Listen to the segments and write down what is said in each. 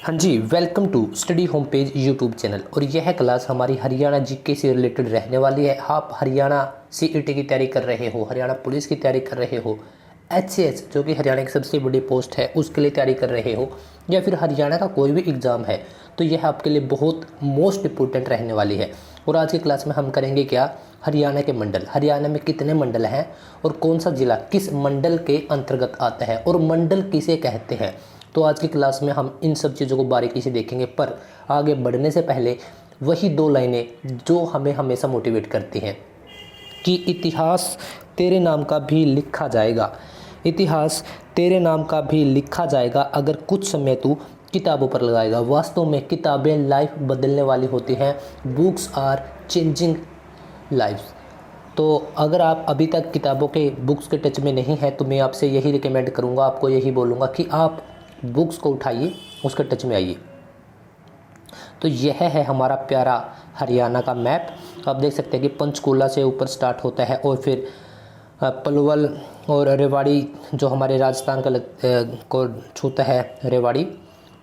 हाँ जी, welcome to study home page YouTube channel. और यह क्लास हमारी हरियाणा जीके से रिलेटेड रहने वाली है। आप हरियाणा सीईटी की तैयारी कर रहे हो, हरियाणा पुलिस की तैयारी कर रहे हो, एचसीएस जो कि हरियाणा की सबसे बड़ी पोस्ट है उसके लिए तैयारी कर रहे हो, या फिर हरियाणा का कोई भी एग्ज़ाम है, तो यह आपके लिए बहुत मोस्ट इम्पोर्टेंट रहने वाली है। और आज की क्लास में हम करेंगे क्या, हरियाणा के मंडल, हरियाणा में कितने मंडल हैं और कौन सा जिला किस मंडल के अंतर्गत आता है और मंडल किसे कहते हैं। तो आज की क्लास में हम इन सब चीज़ों को बारीकी से देखेंगे। पर आगे बढ़ने से पहले वही दो लाइनें जो हमें हमेशा मोटिवेट करती हैं कि इतिहास तेरे नाम का भी लिखा जाएगा, इतिहास तेरे नाम का भी लिखा जाएगा अगर कुछ समय तू किताबों पर लगाएगा। वास्तव में किताबें लाइफ बदलने वाली होती हैं। Books are changing lifes. तो अगर आप अभी तक किताबों के बुक्स के टच में नहीं है तो मैं आपसे यही रिकमेंड करूँगा, आपको यही बोलूँगा कि आप बुक्स को उठाइए, उसके टच में आइए। तो यह है हमारा प्यारा हरियाणा का मैप। आप देख सकते हैं कि पंचकूला से ऊपर स्टार्ट होता है और फिर पलवल और रेवाड़ी जो हमारे राजस्थान को छूता है, रेवाड़ी,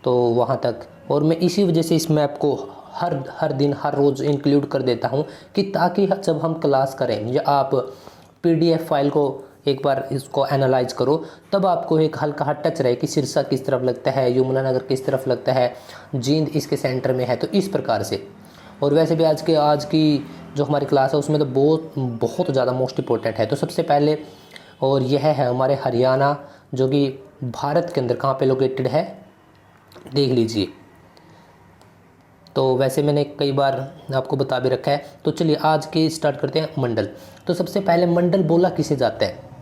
तो वहाँ तक। और मैं इसी वजह से इस मैप को हर दिन हर रोज़ इंक्लूड कर देता हूँ कि ताकि जब हम क्लास करें या आप पीडीएफ फाइल को एक बार इसको एनालाइज करो, तब आपको एक हल्का टच रहे कि सिरसा किस तरफ लगता है, यमुनानगर किस तरफ लगता है, जींद इसके सेंटर में है, तो इस प्रकार से। और वैसे भी आज की जो हमारी क्लास है उसमें तो बहुत ज़्यादा मोस्ट इम्पोर्टेंट है। तो सबसे पहले, और यह है हमारे हरियाणा जो कि भारत के अंदर कहाँ पे लोकेटेड है, देख लीजिए। तो वैसे मैंने कई बार आपको बता भी रखा है। तो चलिए आज के स्टार्ट करते हैं मंडल। तो सबसे पहले मंडल बोला किसे जाता है।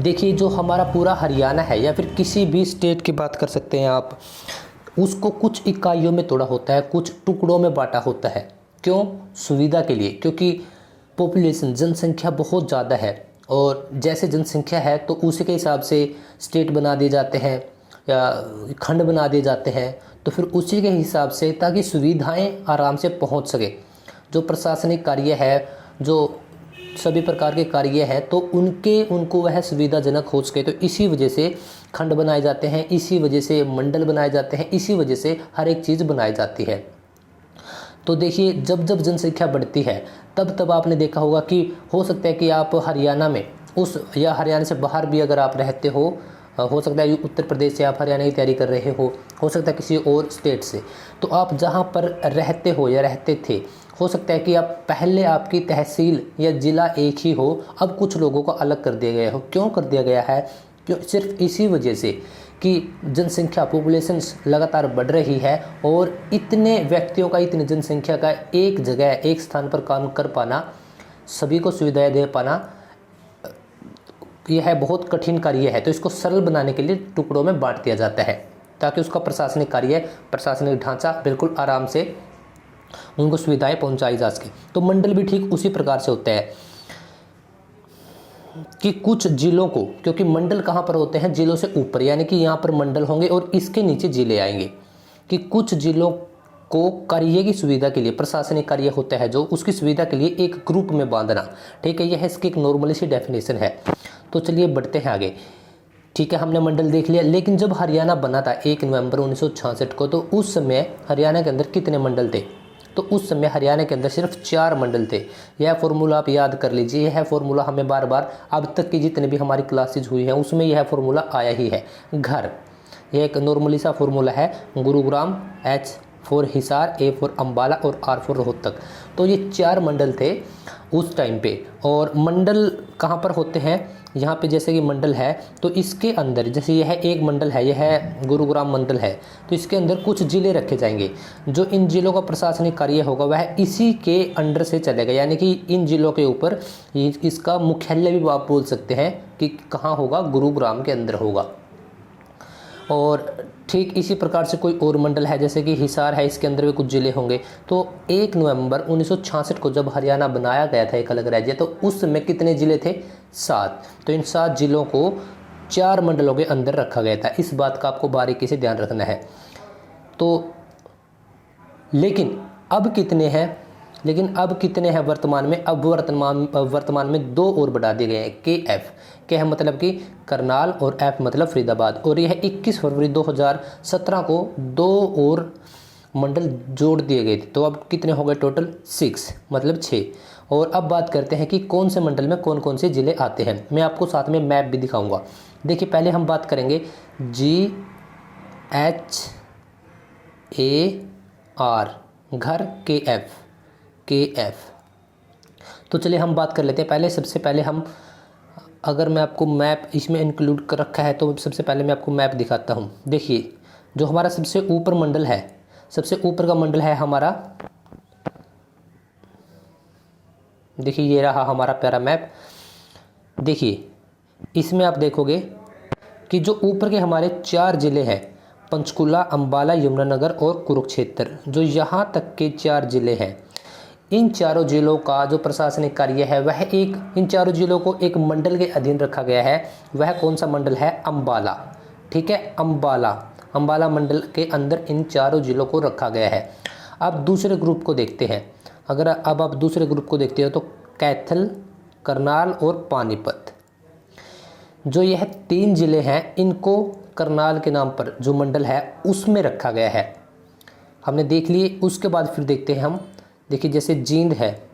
देखिए, जो हमारा पूरा हरियाणा है या फिर किसी भी स्टेट की बात कर सकते हैं आप, उसको कुछ इकाइयों में तोड़ा होता है, कुछ टुकड़ों में बांटा होता है। क्यों? सुविधा के लिए, क्योंकि पॉपुलेशन जनसंख्या बहुत ज़्यादा है और जैसे जनसंख्या है तो उसी के हिसाब से स्टेट बना दिए जाते हैं या खंड बना दिए जाते हैं। तो फिर उसी के हिसाब से, ताकि सुविधाएं आराम से पहुंच सके, जो प्रशासनिक कार्य है, जो सभी प्रकार के कार्य है, तो उनको वह सुविधाजनक हो सके, तो इसी वजह से खंड बनाए जाते हैं, इसी वजह से मंडल बनाए जाते हैं, इसी वजह से हर एक चीज़ बनाई जाती है। तो देखिए, जब जब जनसंख्या बढ़ती है तब आपने देखा होगा कि हो सकता है कि आप हरियाणा में या हरियाणा से बाहर भी अगर आप रहते हो सकता है उत्तर प्रदेश से आप हरियाणा की तैयारी कर रहे हो सकता है किसी और स्टेट से, तो आप जहाँ पर रहते हो या रहते थे, हो सकता है कि आप पहले आपकी तहसील या ज़िला एक ही हो, अब कुछ लोगों को अलग कर दिया गया हो। क्यों कर दिया गया है? क्यों? सिर्फ इसी वजह से कि जनसंख्या, पॉपुलेशन लगातार बढ़ रही है और इतने व्यक्तियों का, इतनी जनसंख्या का एक जगह एक स्थान पर काम कर पाना, सभी को सुविधाएं दे पाना, यह बहुत कठिन कार्य है। तो इसको सरल बनाने के लिए टुकड़ों में बांट दिया जाता है ताकि उसका प्रशासनिक कार्य, प्रशासनिक ढांचा बिल्कुल आराम से उनको सुविधाएं पहुंचाई जा सके। तो मंडल भी ठीक उसी प्रकार से होता है कि कुछ जिलों को, क्योंकि मंडल कहाँ पर होते हैं, जिलों से ऊपर, यानी कि यहाँ पर मंडल होंगे और इसके नीचे जिले आएंगे, कि कुछ जिलों को कार्य की सुविधा के लिए, प्रशासनिक कार्य होता है जो, उसकी सुविधा के लिए एक ग्रुप में बांधना। ठीक है, यह इसकी एक नॉर्मली सी डेफिनेशन है। तो चलिए बढ़ते हैं आगे। ठीक है, हमने मंडल देख लिया। लेकिन जब हरियाणा बना था 1 नवंबर 1966 को, तो उस समय हरियाणा के अंदर कितने मंडल थे? तो उस समय हरियाणा के अंदर सिर्फ 4 मंडल थे। यह फॉर्मूला आप याद कर लीजिए। यह फॉर्मूला हमें बार बार अब तक की जितने भी हमारी क्लासेज हुई हैं उसमें यह फॉर्मूला आया ही है। घर, यह एक नॉर्मली सा फॉर्मूला है। Gurugram, H for Hisar, A for Ambala और R फॉर रोहतक। तो ये 4 मंडल थे उस टाइम पे। और मंडल कहाँ पर होते हैं? यहाँ पे जैसे कि मंडल है तो इसके अंदर, जैसे यह एक मंडल है, यह गुरुग्राम मंडल है, तो इसके अंदर कुछ जिले रखे जाएंगे। जो इन जिलों का प्रशासनिक कार्य होगा वह इसी के अंडर से चलेगा, यानी कि इन जिलों के ऊपर इसका मुख्यालय भी आप बोल सकते हैं कि कहाँ होगा, गुरुग्राम के अंदर होगा। और ठीक इसी प्रकार से कोई और मंडल है, जैसे कि हिसार है, इसके अंदर भी कुछ जिले होंगे। तो 1 नवंबर 1966 को जब हरियाणा बनाया गया था एक अलग राज्य, तो उस समय कितने जिले थे? 7। तो इन 7 जिलों को 4 मंडलों के अंदर रखा गया था। इस बात का आपको बारीकी से ध्यान रखना है। तो लेकिन अब कितने हैं? लेकिन अब कितने हैं वर्तमान में? अब वर्तमान में 2 और बढ़ा दिए गए हैं, KF। के है मतलब कि करनाल और F मतलब फरीदाबाद। और यह 21 फरवरी 2017 को 2 और मंडल जोड़ दिए गए थे। तो अब कितने हो गए टोटल? 6 मतलब 6। और अब बात करते हैं कि कौन से मंडल में कौन कौन से ज़िले आते हैं। मैं आपको साथ में मैप भी दिखाऊंगा। देखिए पहले हम बात करेंगे GHAR घर, KF। तो चलिए हम बात कर लेते हैं। पहले सबसे पहले हम, अगर मैं आपको मैप इसमें इंक्लूड कर रखा है तो सबसे पहले मैं आपको मैप दिखाता हूँ। देखिए जो हमारा सबसे ऊपर मंडल है, सबसे ऊपर का मंडल है हमारा, देखिए ये रहा हमारा प्यारा मैप। देखिए इसमें आप देखोगे कि जो ऊपर के हमारे 4 ज़िले हैं, पंचकुला, अंबाला, यमुनानगर और कुरुक्षेत्र, जो यहाँ तक के 4 ज़िले हैं, इन चारों जिलों का जो प्रशासनिक कार्य है वह इन चारों जिलों को एक मंडल के अधीन रखा गया है। वह कौन सा मंडल है? अंबाला। ठीक है, अंबाला मंडल के अंदर इन चारों जिलों को रखा गया है। अब दूसरे ग्रुप को देखते हैं। अगर अब आप दूसरे ग्रुप को देखते हो तो कैथल, करनाल और पानीपत, जो यह 3 ज़िले हैं, इनको करनाल के नाम पर जो मंडल है उसमें रखा गया है। हमने देख लिए। उसके बाद फिर देखते हैं हम। देखिए जैसे जींद है,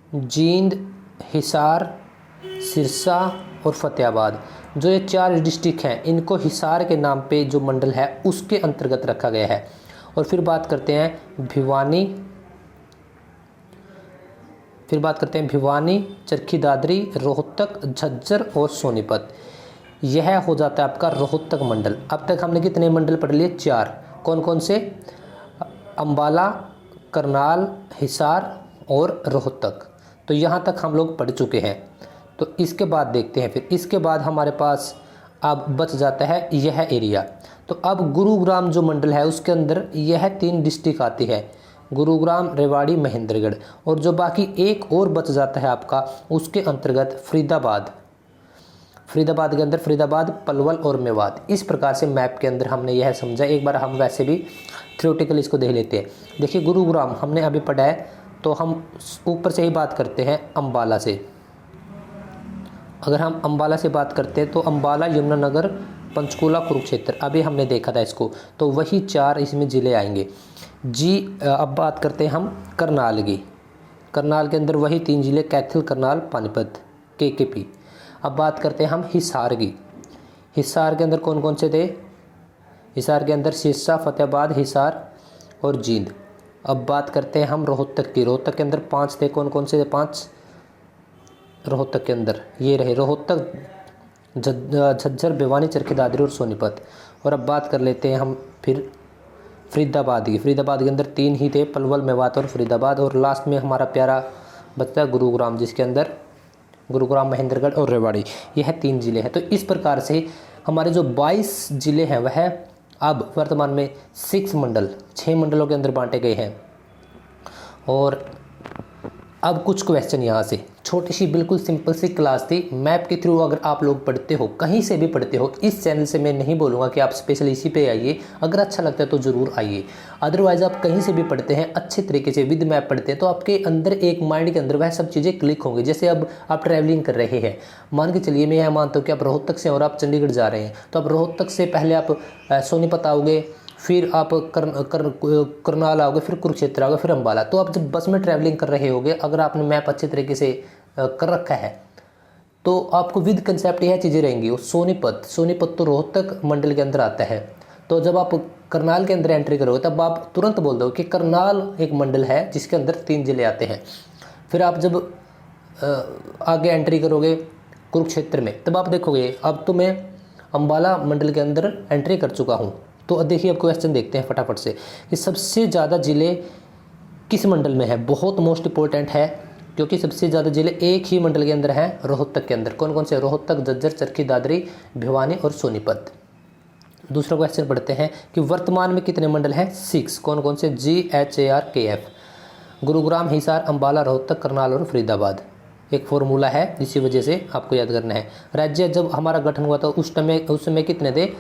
जींद, हिसार, सिरसा और फतेहाबाद, जो ये 4 डिस्ट्रिक्ट हैं, इनको हिसार के नाम पे जो मंडल है उसके अंतर्गत रखा गया है। और फिर बात करते हैं भिवानी, चरखी दादरी, रोहतक, झज्जर और सोनीपत। यह हो जाता है आपका रोहतक मंडल। अब तक हमने कितने मंडल पढ़ लिए? 4। कौन कौन से? अंबाला, करनाल, हिसार और रोहतक। तो यहाँ तक हम लोग पढ़ चुके हैं। तो इसके बाद देखते हैं, फिर इसके बाद हमारे पास अब बच जाता है यह एरिया। तो अब गुरुग्राम जो मंडल है उसके अंदर यह 3 डिस्ट्रिक्ट आती है, गुरुग्राम, रेवाड़ी, महेंद्रगढ़। और जो बाकी एक और बच जाता है आपका, उसके अंतर्गत फरीदाबाद के अंदर फरीदाबाद, पलवल और मेवात। इस प्रकार से मैप के अंदर हमने यह समझा। एक बार हम वैसे भी थ्योरेटिकल इसको देख लेते हैं। देखिए गुरुग्राम हमने अभी पढ़ा है, तो हम ऊपर से ही बात करते हैं अंबाला से। अगर हम अंबाला से बात करते हैं तो अंबाला, यमुनानगर, पंचकुला, कुरुक्षेत्र, अभी हमने देखा था इसको। तो वही 4 इसमें ज़िले आएंगे। अब बात करते हैं हम करनाल की। करनाल के अंदर वही 3 ज़िले, कैथल, करनाल, पानीपत, KKP। अब बात करते हैं हम हिसार की। हिसार के अंदर कौन कौन से थे? हिसार के अंदर सिरसा, फतेहाबाद, हिसार और जींद। अब बात करते हैं हम रोहतक की। रोहतक के अंदर 5 थे। कौन कौन से थे? 5 रोहतक के अंदर ये रहे, रोहतक, झज्जर, भिवानी, चरखी दादरी और सोनीपत। और अब बात कर लेते हैं हम फिर फरीदाबाद की। फरीदाबाद के अंदर 3 ही थे, पलवल, मेवात और फरीदाबाद। और लास्ट में हमारा प्यारा बचता है गुरुग्राम, जिसके अंदर गुरुग्राम, महेंद्रगढ़ और रेवाड़ी, यह 3 ज़िले हैं। तो इस प्रकार से हमारे जो 22 ज़िले हैं वह अब वर्तमान में 6 मंडलों के अंदर बांटे गए हैं। और अब कुछ क्वेश्चन यहाँ से, छोटी सी बिल्कुल सिंपल सी क्लास थी। मैप के थ्रू अगर आप लोग पढ़ते हो, कहीं से भी पढ़ते हो, इस चैनल से मैं नहीं बोलूँगा कि आप स्पेशल इसी पे आइए। अगर अच्छा लगता है तो ज़रूर आइए। अदरवाइज़ आप कहीं से भी पढ़ते हैं, अच्छे तरीके से विद मैप पढ़ते हैं, तो आपके अंदर एक माइंड के अंदर वह सब चीज़ें क्लिक होंगी। जैसे अब आप ट्रैवलिंग कर रहे हैं, मान के चलिए मैं यह मानता हूँ कि आप रोहतक से और आप चंडीगढ़ जा रहे हैं, तो आप रोहतक से पहले आप सोनीपत आओगे, फिर आप करनाल आओगे, फिर कुरुक्षेत्र आओगे, फिर अंबाला। तो आप जब बस में ट्रैवलिंग कर रहे होगे, अगर आपने मैप अच्छे तरीके से कर रखा है तो आपको विद कंसेप्ट यह चीज़ें रहेंगी। और सोनीपत तो रोहतक मंडल के अंदर आता है। तो जब आप करनाल के अंदर एंट्री करोगे तब आप तुरंत बोल दो कि करनाल एक मंडल है जिसके अंदर 3 ज़िले आते हैं। फिर आप जब आगे एंट्री करोगे कुरुक्षेत्र में, तब आप देखोगे अब तो मैं अंबाला मंडल के अंदर एंट्री कर चुका हूँ। तो देखिए अब क्वेश्चन देखते हैं फटाफट से कि सबसे ज़्यादा ज़िले किस मंडल में है। बहुत मोस्ट इंपॉर्टेंट है, क्योंकि सबसे ज़्यादा ज़िले एक ही मंडल के अंदर हैं, रोहतक के अंदर। कौन कौन से? रोहतक, झज्जर, चरखी दादरी, भिवानी और सोनीपत। दूसरा क्वेश्चन पढ़ते हैं कि वर्तमान में कितने मंडल हैं? 6। कौन कौन से? GHAR KF, गुरुग्राम, हिसार, अंबाला, रोहतक, करनाल और फरीदाबाद। एक फॉर्मूला है, इसी वजह से आपको याद करना है। राज्य जब हमारा गठन हुआ था उस समय कितने थे?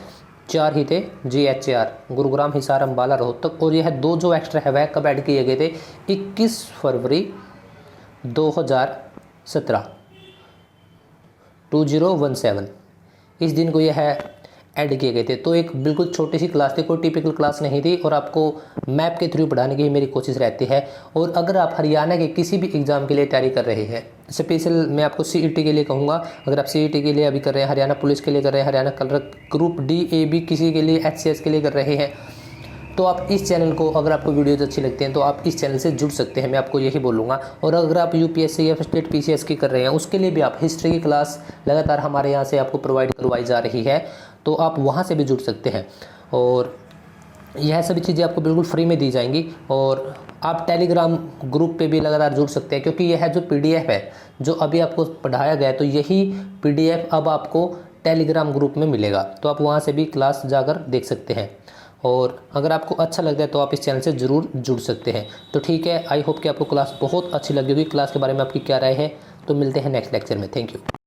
4 ही थे, GHR गुरुग्राम, हिसार, अम्बाला, रोहतक। और यह 2 जो एक्स्ट्रा है वह कब ऐड किए गए थे? 21 फरवरी 2017, 2017 इस दिन को यह ऐड किए गए थे। तो एक बिल्कुल छोटी सी क्लास थी, कोई टिपिकल क्लास नहीं थी, और आपको मैप के थ्रू पढ़ाने की मेरी कोशिश रहती है। और अगर आप हरियाणा के किसी भी एग्ज़ाम के लिए तैयारी कर रहे हैं, स्पेशल मैं आपको CET के लिए कहूँगा, अगर आप CET के लिए अभी कर रहे हैं, हरियाणा पुलिस के लिए कर रहे हैं, Haryana clerk group D AB किसी के लिए, HCS के लिए कर रहे हैं, तो आप इस चैनल को, अगर आपको वीडियोज़ अच्छी लगती हैं तो आप इस चैनल से जुड़ सकते हैं, मैं आपको यही बोलूँगा। और अगर आप UPSC या स्टेट PCS की कर रहे हैं, उसके लिए भी आप हिस्ट्री की क्लास लगातार हमारे यहाँ से आपको प्रोवाइड करवाई जा रही है, तो आप वहाँ से भी जुड़ सकते हैं। और यह सभी चीज़ें आपको बिल्कुल फ्री में दी जाएंगी। और आप टेलीग्राम ग्रुप पे भी लगातार जुड़ सकते हैं, क्योंकि यह जो PDF है जो अभी आपको पढ़ाया गया है, तो यही PDF अब आपको टेलीग्राम ग्रुप में मिलेगा, तो आप वहाँ से भी क्लास जाकर देख सकते हैं। और अगर आपको अच्छा लगता है तो आप इस चैनल से ज़रूर जुड़ सकते हैं। तो ठीक है, आई होप कि आपको क्लास बहुत अच्छी लगी होगी। क्लास के बारे में आपकी क्या राय है? तो मिलते हैं नेक्स्ट लेक्चर में। Thank you.